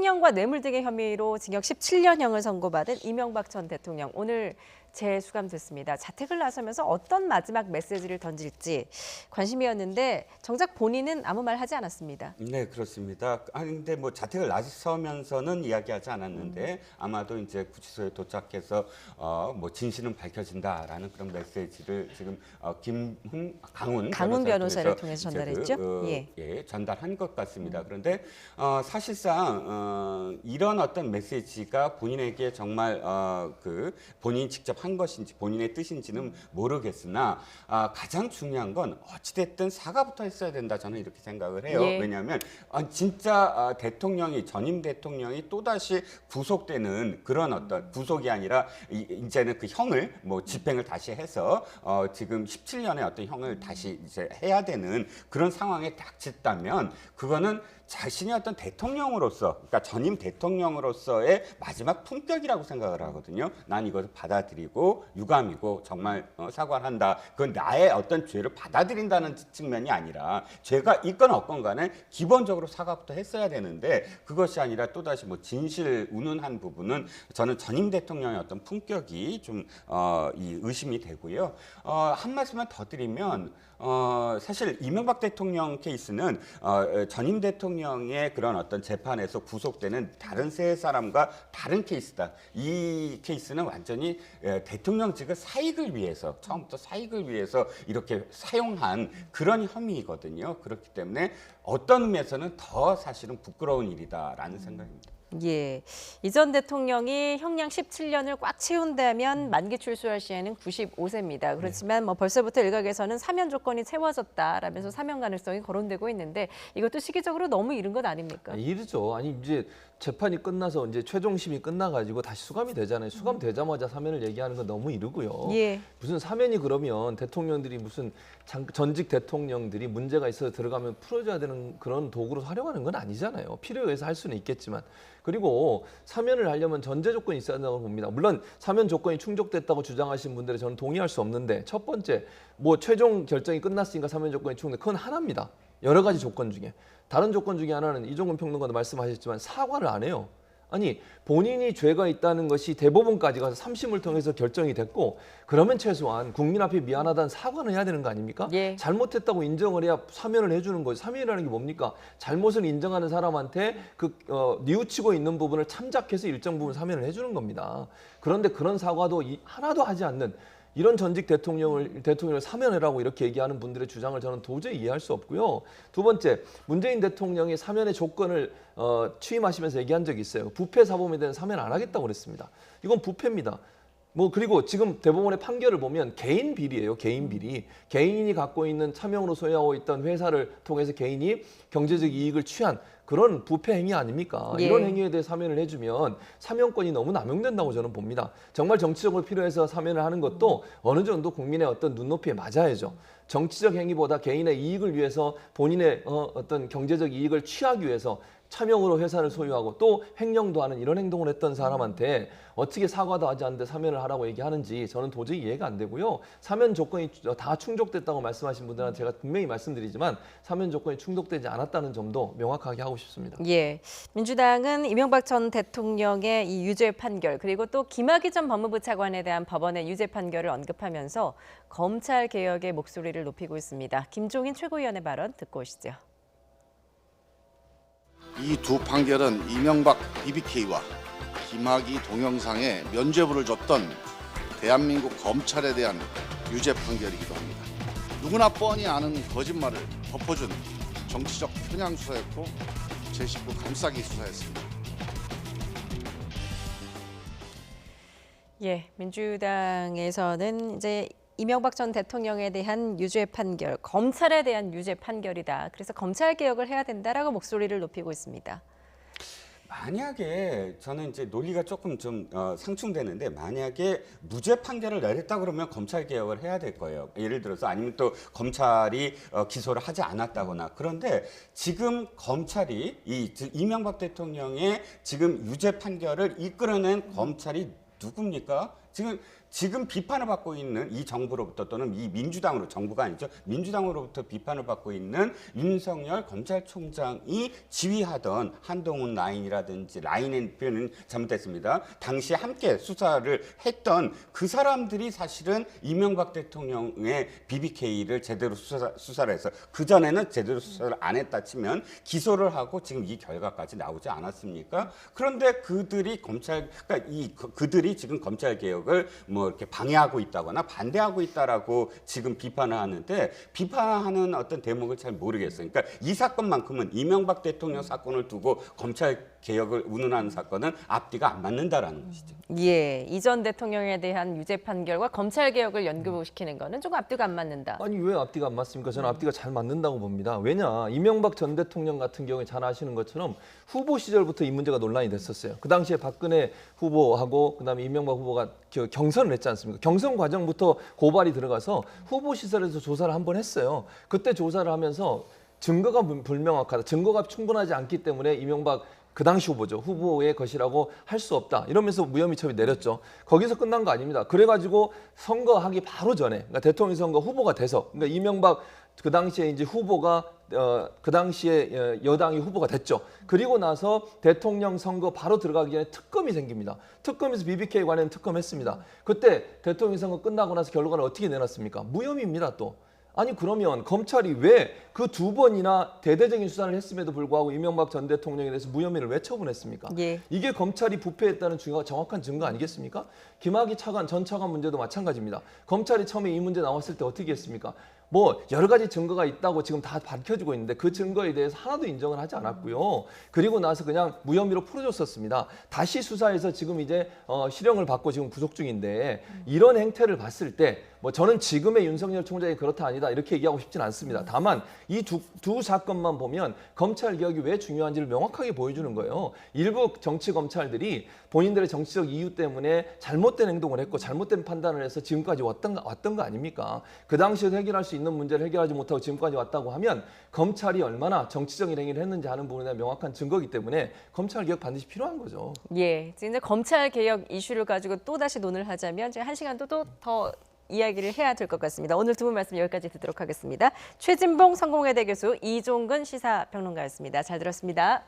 횡령과 뇌물 등의 혐의로 징역 17년형을 선고받은 이명박 전 대통령 오늘 재수감됐습니다. 자택을 나서면서 어떤 마지막 메시지를 던질지 관심이었는데 정작 본인은 아무 말 하지 않았습니다. 네, 그렇습니다. 근데 뭐 자택을 나서면서는 이야기하지 않았는데 아마도 이제 구치소에 도착해서 뭐 진실은 밝혀진다라는 그런 메시지를 지금 강훈 변호사를 통해서 전달했죠. 예, 전달한 것 같습니다. 그런데 사실상 이런 어떤 메시지가 본인에게 정말 본인이 직접 한 것인지 본인의 뜻인지는 모르겠으나 가장 중요한 건 어찌됐든 사과부터 했어야 된다, 저는 이렇게 생각을 해요. 예. 왜냐하면 진짜 전임 대통령이 또다시 구속되는 그런 어떤 구속이 아니라 이제는 그 형을 뭐 집행을 다시 해서 지금 17년의 어떤 형을 다시 이제 해야 되는 그런 상황에 닥쳤다면 그거는 자신이 어떤 대통령으로서, 그러니까 전임 대통령으로서의 마지막 품격이라고 생각을 하거든요. 난 이것을 받아들이고 유감이고 정말 사과를 한다. 그건 나의 어떤 죄를 받아들인다는 측면이 아니라 죄가 있건 없건 간에 기본적으로 사과부터 했어야 되는데 그것이 아니라 또다시 뭐 진실 운운한 부분은 저는 전임 대통령의 어떤 품격이 좀 의심이 되고요. 한 말씀만 더 드리면 사실 이명박 대통령 케이스는 전임 대통령의 그런 어떤 재판에서 구속되는 다른 세 사람과 다른 케이스다. 이 케이스는 완전히 대통령직의 사익을 위해서, 처음부터 사익을 위해서 이렇게 사용한 그런 혐의이거든요. 그렇기 때문에 어떤 의미에서는 더 사실은 부끄러운 일이다라는 생각입니다. 예, 이 전 대통령이 형량 17년을 꽉 채운다면 만기 출소할 시에는 95세입니다. 그렇지만 뭐 벌써부터 일각에서는 사면 조건이 채워졌다라면서 사면 가능성이 거론되고 있는데 이것도 시기적으로 너무 이른 것 아닙니까? 이르죠. 아니 이제 재판이 끝나서 이제 최종심이 끝나가지고 다시 수감이 되잖아요. 수감되자마자 사면을 얘기하는 건 너무 이르고요. 예. 무슨 사면이 그러면 대통령들이 무슨 전직 대통령들이 문제가 있어서 들어가면 풀어줘야 되는 그런 도구로 활용하는 건 아니잖아요. 필요에 의해서 할 수는 있겠지만. 그리고 사면을 하려면 전제 조건이 있어야 한다고 봅니다. 물론 사면 조건이 충족됐다고 주장하시는 분들에 저는 동의할 수 없는데 첫 번째, 뭐 최종 결정이 끝났으니까 사면 조건이 충족, 그건 하나입니다. 여러 가지 조건 중에. 다른 조건 중에 하나는 이종근 평론가도 말씀하셨지만 사과를 안 해요. 아니 본인이 죄가 있다는 것이 대법원까지 가서 3심을 통해서 결정이 됐고 그러면 최소한 국민 앞에 미안하다는 사과는 해야 되는 거 아닙니까? 예. 잘못했다고 인정을 해야 사면을 해주는 거죠. 사면이라는 게 뭡니까? 잘못을 인정하는 사람한테 뉘우치고 있는 부분을 참작해서 일정 부분 사면을 해주는 겁니다. 그런데 그런 사과도 하나도 하지 않는 이런 전직 대통령을 사면해라고 이렇게 얘기하는 분들의 주장을 저는 도저히 이해할 수 없고요. 두 번째, 문재인 대통령이 사면의 조건을 취임하시면서 얘기한 적이 있어요. 부패 사범에 대한 사면 안 하겠다고 그랬습니다. 이건 부패입니다. 그리고 지금 대법원의 판결을 보면 개인 비리예요. 개인 비리. 개인이 갖고 있는 차명으로 소유하고 있던 회사를 통해서 개인이 경제적 이익을 취한 그런 부패 행위 아닙니까? 예. 이런 행위에 대해 사면을 해주면 사면권이 너무 남용된다고 저는 봅니다. 정말 정치적으로 필요해서 사면을 하는 것도 어느 정도 국민의 어떤 눈높이에 맞아야죠. 정치적 행위보다 개인의 이익을 위해서 본인의 어떤 경제적 이익을 취하기 위해서 차명으로 회사를 소유하고 또 횡령도 하는 이런 행동을 했던 사람한테 어떻게 사과도 하지 않는데 사면을 하라고 얘기하는지 저는 도저히 이해가 안 되고요. 사면 조건이 다 충족됐다고 말씀하신 분들한테 제가 분명히 말씀드리지만 사면 조건이 충족되지 않았다는 점도 명확하게 하고 싶습니다. 예, 민주당은 이명박 전 대통령의 이 유죄 판결 그리고 또 김학의 전 법무부 차관에 대한 법원의 유죄 판결을 언급하면서 검찰 개혁의 목소리를 높이고 있습니다. 김종인 최고위원의 발언 듣고 오시죠. 이 두 판결은 이명박 BBK와 김학의 동영상에 면죄부를 줬던 대한민국 검찰에 대한 유죄 판결이기도 합니다. 누구나 뻔히 아는 거짓말을 덮어준 정치적 편향 수사였고 제19 감싸기 수사였습니다. 예, 민주당에서는 이제 이명박 전 대통령에 대한 유죄 판결, 검찰에 대한 유죄 판결이다. 그래서 검찰 개혁을 해야 된다라고 목소리를 높이고 있습니다. 만약에 저는 이제 논리가 조금 좀 상충되는데 만약에 무죄 판결을 내렸다 그러면 검찰 개혁을 해야 될 거예요. 예를 들어서 아니면 또 검찰이 기소를 하지 않았다거나. 그런데 지금 검찰이 이명박 대통령의 지금 유죄 판결을 이끌어낸 검찰이 누굽니까? 지금 지금 비판을 받고 있는 이 정부로부터 또는 이 민주당으로 정부가 아니죠. 민주당으로부터 비판을 받고 있는 윤석열 검찰총장이 지휘하던 한동훈 라인이라든지 라인의 표현은 잘못됐습니다. 당시 함께 수사를 했던 그 사람들이 사실은 이명박 대통령의 BBK를 제대로 수사를 해서 그전에는 제대로 수사를 안 했다 치면 기소를 하고 지금 이 결과까지 나오지 않았습니까? 그런데 그들이 그들이 지금 검찰 개혁을 뭐 이렇게 방해하고 있다거나 반대하고 있다라고 지금 비판을 하는데 비판하는 어떤 대목을 잘 모르겠어요. 그러니까 이 사건만큼은 이명박 대통령 사건을 두고 검찰 개혁을 운운하는 사건은 앞뒤가 안 맞는다라는 것이죠. 예, 이전 대통령에 대한 유죄 판결과 검찰 개혁을 연결시키는 거는 조금 앞뒤가 안 맞는다. 아니 왜 앞뒤가 안 맞습니까? 저는 앞뒤가 잘 맞는다고 봅니다. 왜냐, 이명박 전 대통령 같은 경우에 잘 아시는 것처럼 후보 시절부터 이 문제가 논란이 됐었어요. 그 당시에 박근혜 후보하고 그다음에 이명박 후보가 경선을 했지 않습니까? 경선 과정부터 고발이 들어가서 후보 시절에서 조사를 한번 했어요. 그때 조사를 하면서 증거가 불명확하다, 증거가 충분하지 않기 때문에 이명박 그 당시 후보죠. 후보의 것이라고 할 수 없다. 이러면서 무혐의 처분이 내렸죠. 거기서 끝난 거 아닙니다. 그래가지고 선거하기 바로 전에, 그러니까 대통령 선거 후보가 돼서, 그러니까 이명박 그 당시에 이제 후보가 그 당시에 여당이 후보가 됐죠. 그리고 나서 대통령 선거 바로 들어가기 전에 특검이 생깁니다. 특검에서 BBK 관련 특검했습니다. 그때 대통령 선거 끝나고 나서 결과를 어떻게 내놨습니까? 무혐의입니다 또. 아니 그러면 검찰이 왜 그 2번이나 대대적인 수사를 했음에도 불구하고 이명박 전 대통령에 대해서 무혐의를 왜 처분했습니까? 예. 이게 검찰이 부패했다는 정확한 증거 아니겠습니까? 김학의 차관, 전 차관 문제도 마찬가지입니다. 검찰이 처음에 이 문제 나왔을 때 어떻게 했습니까? 뭐 여러 가지 증거가 있다고 지금 다 밝혀지고 있는데 그 증거에 대해서 하나도 인정을 하지 않았고요. 그리고 나서 그냥 무혐의로 풀어줬었습니다. 다시 수사해서 지금 이제 실형을 받고 지금 구속 중인데 이런 행태를 봤을 때 뭐 저는 지금의 윤석열 총장이 그렇다 아니다 이렇게 얘기하고 싶지는 않습니다. 다만 이 두 사건만 보면 검찰 개혁이 왜 중요한지를 명확하게 보여주는 거예요. 일부 정치 검찰들이 본인들의 정치적 이유 때문에 잘못된 행동을 했고 잘못된 판단을 해서 지금까지 왔던 거 아닙니까? 그 당시에도 해결할 수 있는 문제를 해결하지 못하고 지금까지 왔다고 하면 검찰이 얼마나 정치적인 행위를 했는지 하는 부분에 대한 명확한 증거이기 때문에 검찰 개혁 반드시 필요한 거죠. 예, 이제 검찰 개혁 이슈를 가지고 또 다시 논의를 하자면 이제 1시간도 또 더 이야기를 해야 될 것 같습니다. 오늘 두 분 말씀 여기까지 듣도록 하겠습니다. 최진봉 성공회대 교수, 이종근 시사평론가였습니다. 잘 들었습니다.